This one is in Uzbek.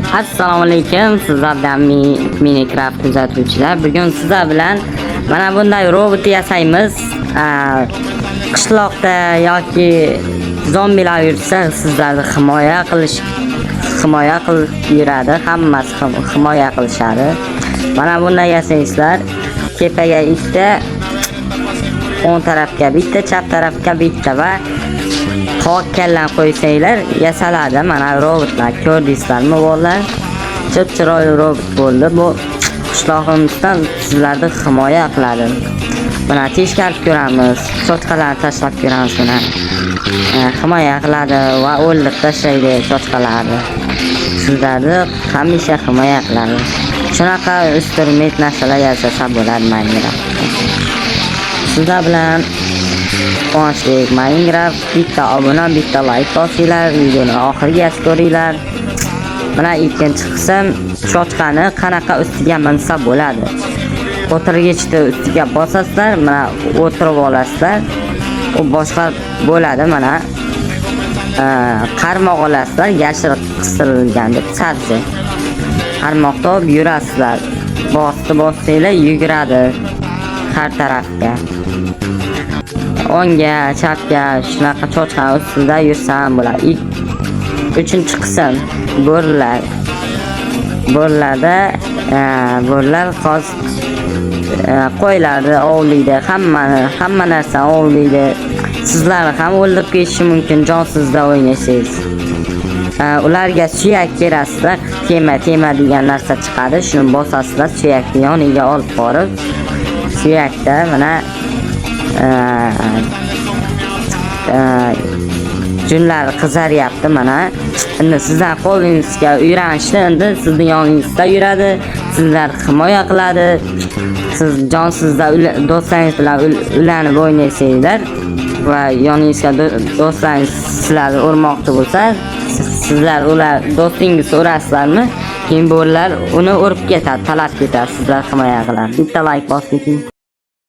Assalomu alaykum, sizlardan Minecraft kuzatuvchilar. Bugun sizlar bilan mana bunday robot yasaymiz. Qishloqda yoki zombilar yursa, sizlarni himoya qilib yuradi. Hammasi himoya qilishadi. Mana bunday yasaysizlar. Tepaga ikkita, o'ng tarafga bitta, chap tarafga bitta va qoq kallan qo'ysanglar yasaladi. Mana robotlar ko'rdingizlarmi bolalar? Chiroyli robot bo'ldi. Bu qishlog'imizdan sizlarni himoya qiladi. Mana teshkarib ko'ramiz, cho'chqalarni tashlab ko'ramiz. Mana himoya qiladi va o'ldirib tashlaydi cho'chqalarni. Sizlarni hamisha himoya qiladi. Shunaqa instrument narsalar yasasa bo'ladi Minecraft. Sizlar bilan qonchli Minecraft, bitta obuna, bitta like bosinglar, videoni oxirigacha ko'ringlar. Mana ikkinchi qism cho'chqani qanaqa ustiga minsa bo'ladi. O'tirgichni ustiga bosasizlar, mana o'tirib olasizlar. U boshqa bo'ladi. Mana qarmoq olasizlar, yashil qistirilgan deb sabzi. Qarmoqda yurasizlar. Bossanglar yuguradi har tarafga. O'ngga, chapga shunaqa cho'chqa ustida yursam bo'ladi. Uchinchi qism bo'rlar. Bo'rlar xos qo'ylarni ovlaydi, hamma narsa ovlaydi. Sizlarni ham o'ldirib ketishi mumkin jonsizda o'ynasangiz. Ularga suyak berasizlar, tema degan narsa chiqadi. Shuni bosasizlar, suyakni yoniga olib borib, suyakda mana junlar qizaryapti. Mana endi sizlar qo'lingizga uyranishdi, endi sizni yoningizda yuradi, sizlar himoya qiladi. Siz jonsizda do'stlaringiz bilan ulanib o'ynaysanglar va yoningizga do'stlaringiz sizlarni urmoqchi bo'lsa, sizlar ular do'stingizni urasizlarmi? Keyin bo'lar uni urib ketadi, talab ketadi, sizlar himoya qiladi. Bitta like bosing.